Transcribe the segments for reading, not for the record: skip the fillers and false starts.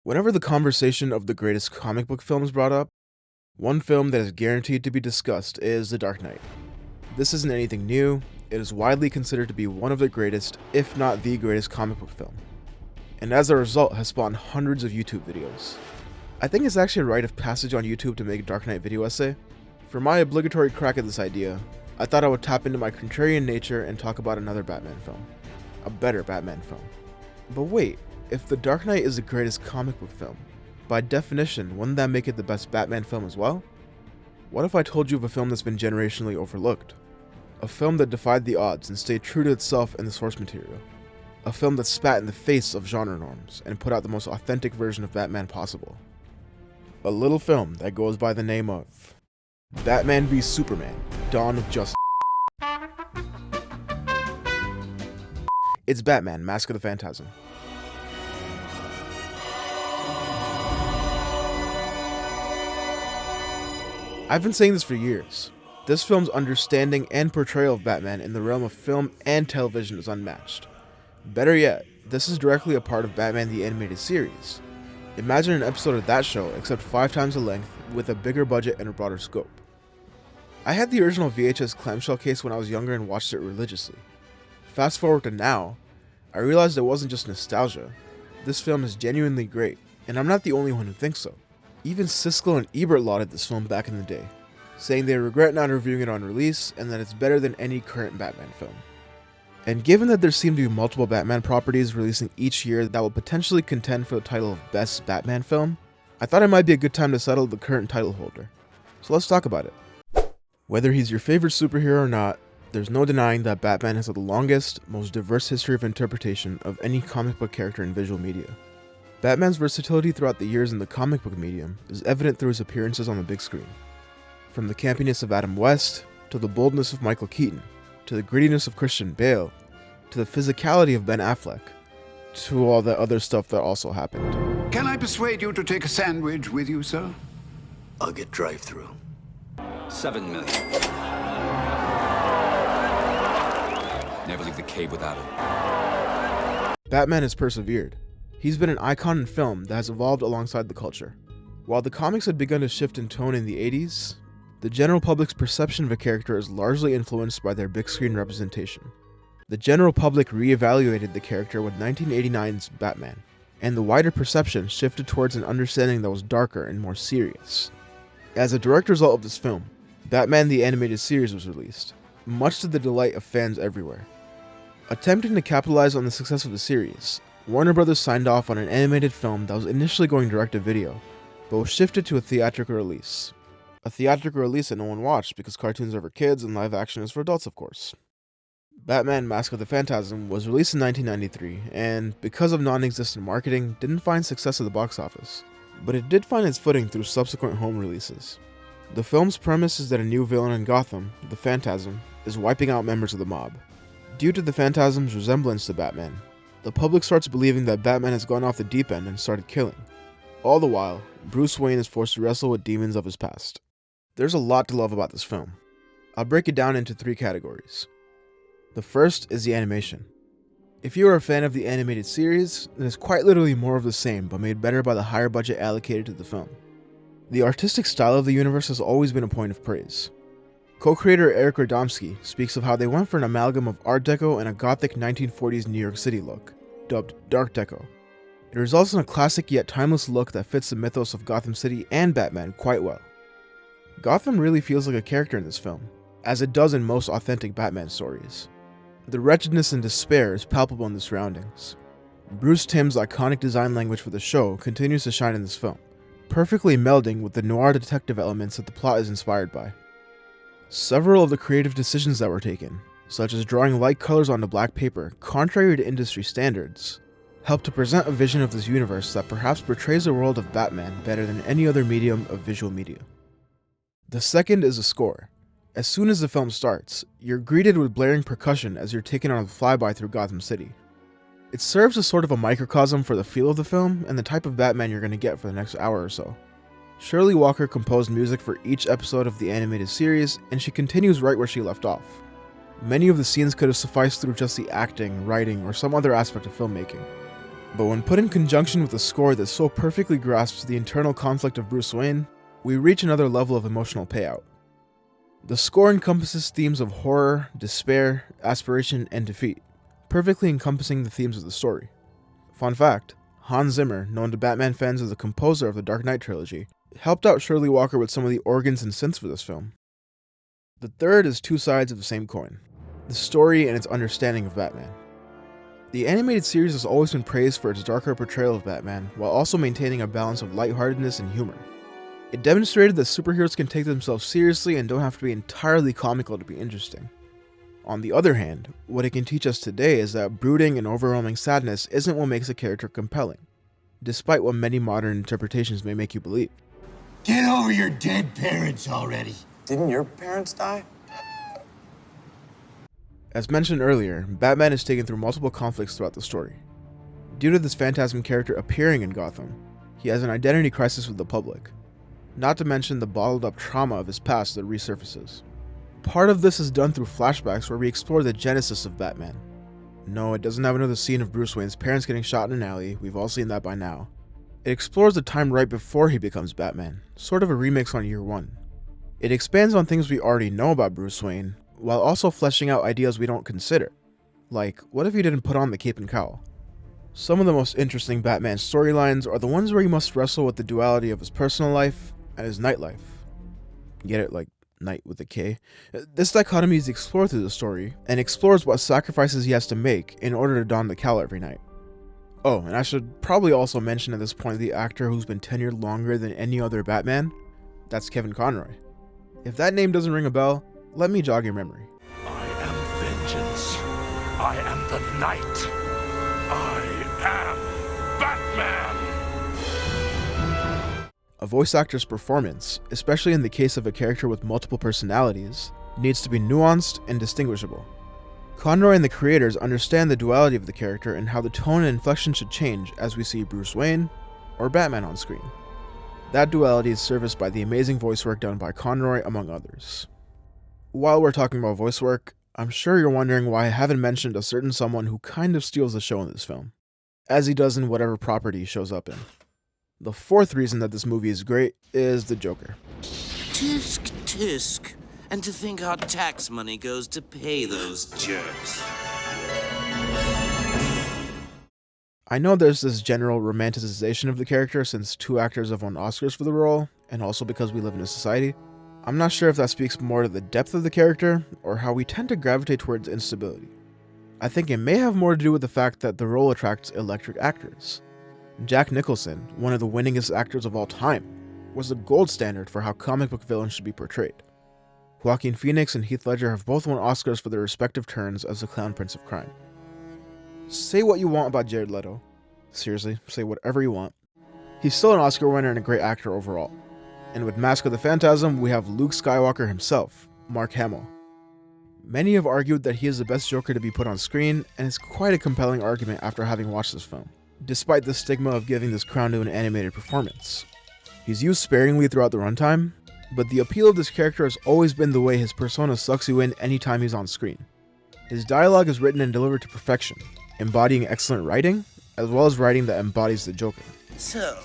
Whenever the conversation of the greatest comic book film is brought up, one film that is guaranteed to be discussed is The Dark Knight. This isn't anything new, it is widely considered to be one of the greatest, if not the greatest comic book film, and as a result has spawned hundreds of YouTube videos. I think it's actually a rite of passage on YouTube to make a Dark Knight video essay. For my obligatory crack at this idea, I thought I would tap into my contrarian nature and talk about another Batman film. A better Batman film. But wait, if The Dark Knight is the greatest comic book film, by definition, wouldn't that make it the best Batman film as well? What if I told you of a film that's been generationally overlooked? A film that defied the odds and stayed true to itself and the source material. A film that spat in the face of genre norms and put out the most authentic version of Batman possible. A little film that goes by the name of Batman v Superman: Dawn of Justice. It's Batman: Mask of the Phantasm. I've been saying this for years. This film's understanding and portrayal of Batman in the realm of film and television is unmatched. Better yet, this is directly a part of Batman the Animated Series. Imagine an episode of that show, except 5 times the length, with a bigger budget and a broader scope. I had the original VHS clamshell case when I was younger and watched it religiously. Fast forward to now, I realized it wasn't just nostalgia. This film is genuinely great, and I'm not the only one who thinks so. Even Siskel and Ebert lauded this film back in the day, saying they regret not reviewing it on release and that it's better than any current Batman film. And given that there seem to be multiple Batman properties releasing each year that will potentially contend for the title of Best Batman Film, I thought it might be a good time to settle the current title holder. So let's talk about it. Whether he's your favorite superhero or not, there's no denying that Batman has the longest, most diverse history of interpretation of any comic book character in visual media. Batman's versatility throughout the years in the comic book medium is evident through his appearances on the big screen. From the campiness of Adam West, to the boldness of Michael Keaton, to the grittiness of Christian Bale, to the physicality of Ben Affleck, to all the other stuff that also happened. Can I persuade you to take a sandwich with you, sir? I'll get drive-through. 7 million. Never leave the cave without it. Batman has persevered. He's been an icon in film that has evolved alongside the culture. While the comics had begun to shift in tone in the 80s, the general public's perception of a character is largely influenced by their big screen representation. The general public re-evaluated the character with 1989's Batman, and the wider perception shifted towards an understanding that was darker and more serious. As a direct result of this film, Batman the Animated Series was released, much to the delight of fans everywhere. Attempting to capitalize on the success of the series, Warner Bros. Signed off on an animated film that was initially going direct-to-video, but was shifted to a theatrical release. A theatrical release that no one watched because cartoons are for kids and live action is for adults, of course. Batman: Mask of the Phantasm was released in 1993, and because of non-existent marketing, didn't find success at the box office, but it did find its footing through subsequent home releases. The film's premise is that a new villain in Gotham, the Phantasm, is wiping out members of the mob. Due to the Phantasm's resemblance to Batman, the public starts believing that Batman has gone off the deep end and started killing. All the while, Bruce Wayne is forced to wrestle with demons of his past. There's a lot to love about this film. I'll break it down into 3 categories. The first is the animation. If you are a fan of the animated series, then it's quite literally more of the same, but made better by the higher budget allocated to the film. The artistic style of the universe has always been a point of praise. Co-creator Eric Radomski speaks of how they went for an amalgam of Art Deco and a gothic 1940s New York City look, dubbed Dark Deco. It results in a classic yet timeless look that fits the mythos of Gotham City and Batman quite well. Gotham really feels like a character in this film, as it does in most authentic Batman stories. The wretchedness and despair is palpable in the surroundings. Bruce Timm's iconic design language for the show continues to shine in this film, perfectly melding with the noir detective elements that the plot is inspired by. Several of the creative decisions that were taken, such as drawing light colors onto black paper contrary to industry standards, help to present a vision of this universe that perhaps portrays the world of Batman better than any other medium of visual media. The second is the score. As soon as the film starts, you're greeted with blaring percussion as you're taken on a flyby through Gotham City. It serves as sort of a microcosm for the feel of the film and the type of Batman you're going to get for the next hour or so. Shirley Walker composed music for each episode of the animated series, and she continues right where she left off. Many of the scenes could have sufficed through just the acting, writing, or some other aspect of filmmaking. But when put in conjunction with a score that so perfectly grasps the internal conflict of Bruce Wayne, we reach another level of emotional payout. The score encompasses themes of horror, despair, aspiration, and defeat, perfectly encompassing the themes of the story. Fun fact, Hans Zimmer, known to Batman fans as the composer of the Dark Knight trilogy, helped out Shirley Walker with some of the organs and synths for this film. The third is two sides of the same coin, the story and its understanding of Batman. The animated series has always been praised for its darker portrayal of Batman, while also maintaining a balance of lightheartedness and humor. It demonstrated that superheroes can take themselves seriously and don't have to be entirely comical to be interesting. On the other hand, what it can teach us today is that brooding and overwhelming sadness isn't what makes a character compelling, despite what many modern interpretations may make you believe. Get over your dead parents already. Didn't your parents die? As mentioned earlier, Batman is taken through multiple conflicts throughout the story. Due to this phantasm character appearing in Gotham, he has an identity crisis with the public, not to mention the bottled up trauma of his past that resurfaces. Part of this is done through flashbacks where we explore the genesis of Batman. No, it doesn't have another scene of Bruce Wayne's parents getting shot in an alley, we've all seen that by now. It explores the time right before he becomes Batman, sort of a remix on Year One. It expands on things we already know about Bruce Wayne, while also fleshing out ideas we don't consider. Like, what if he didn't put on the cape and cowl? Some of the most interesting Batman storylines are the ones where he must wrestle with the duality of his personal life and his nightlife. Get it, like night with a K? This dichotomy is explored through the story, and explores what sacrifices he has to make in order to don the cowl every night. Oh, and I should probably also mention at this point the actor who's been tenured longer than any other Batman. That's Kevin Conroy. If that name doesn't ring a bell, let me jog your memory. I am vengeance. I am the night. I am Batman. A voice actor's performance, especially in the case of a character with multiple personalities, needs to be nuanced and distinguishable. Conroy and the creators understand the duality of the character and how the tone and inflection should change as we see Bruce Wayne or Batman on screen. That duality is serviced by the amazing voice work done by Conroy, among others. While we're talking about voice work, I'm sure you're wondering why I haven't mentioned a certain someone who kind of steals the show in this film, as he does in whatever property he shows up in. The fourth reason that this movie is great is the Joker. Tisk, tisk. And to think our tax money goes to pay those jerks. I know there's this general romanticization of the character since two actors have won Oscars for the role, and also because we live in a society. I'm not sure if that speaks more to the depth of the character, or how we tend to gravitate towards instability. I think it may have more to do with the fact that the role attracts electric actors. Jack Nicholson, one of the winningest actors of all time, was the gold standard for how comic book villains should be portrayed. Joaquin Phoenix and Heath Ledger have both won Oscars for their respective turns as the Clown Prince of Crime. Say what you want about Jared Leto. Seriously, say whatever you want. He's still an Oscar winner and a great actor overall. And with Mask of the Phantasm, we have Luke Skywalker himself, Mark Hamill. Many have argued that he is the best Joker to be put on screen, and it's quite a compelling argument after having watched this film, despite the stigma of giving this crown to an animated performance. He's used sparingly throughout the runtime, but the appeal of this character has always been the way his persona sucks you in anytime he's on screen. His dialogue is written and delivered to perfection, embodying excellent writing, as well as writing that embodies the Joker. So,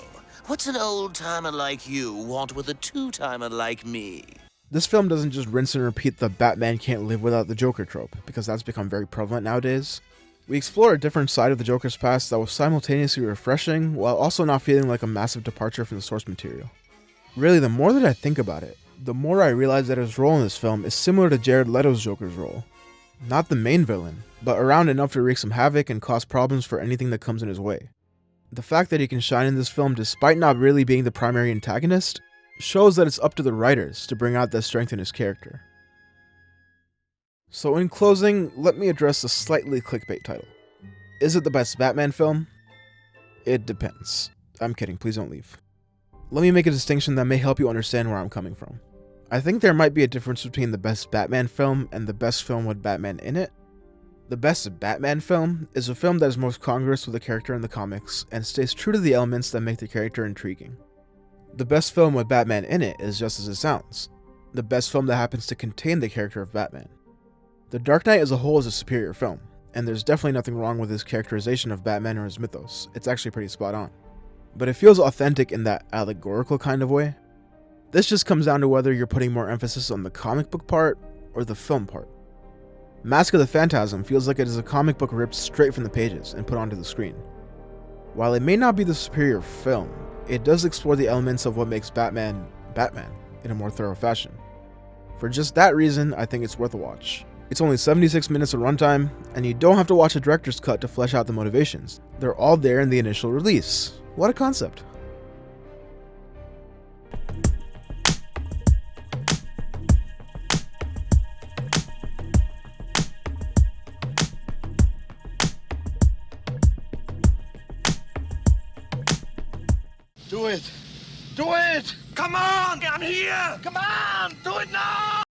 what's an old-timer like you want with a two-timer like me? This film doesn't just rinse and repeat the Batman can't live without the Joker trope, because that's become very prevalent nowadays. We explore a different side of the Joker's past that was simultaneously refreshing, while also not feeling like a massive departure from the source material. Really, the more that I think about it, the more I realize that his role in this film is similar to Jared Leto's Joker's role. Not the main villain, but around enough to wreak some havoc and cause problems for anything that comes in his way. The fact that he can shine in this film despite not really being the primary antagonist shows that it's up to the writers to bring out that strength in his character. So in closing, let me address the slightly clickbait title. Is it the best Batman film? It depends. I'm kidding, please don't leave. Let me make a distinction that may help you understand where I'm coming from. I think there might be a difference between the best Batman film and the best film with Batman in it. The best Batman film is a film that is most congruous with the character in the comics and stays true to the elements that make the character intriguing. The best film with Batman in it is just as it sounds, the best film that happens to contain the character of Batman. The Dark Knight as a whole is a superior film, and there's definitely nothing wrong with his characterization of Batman or his mythos. It's actually pretty spot on. But it feels authentic in that allegorical kind of way. This just comes down to whether you're putting more emphasis on the comic book part or the film part. Mask of the Phantasm feels like it is a comic book ripped straight from the pages and put onto the screen. While it may not be the superior film, it does explore the elements of what makes Batman, Batman in a more thorough fashion. For just that reason, I think it's worth a watch. It's only 76 minutes of runtime, and you don't have to watch a director's cut to flesh out the motivations. They're all there in the initial release. What a concept. Do it! Do it! Come on! I'm here! Come on! Do it now!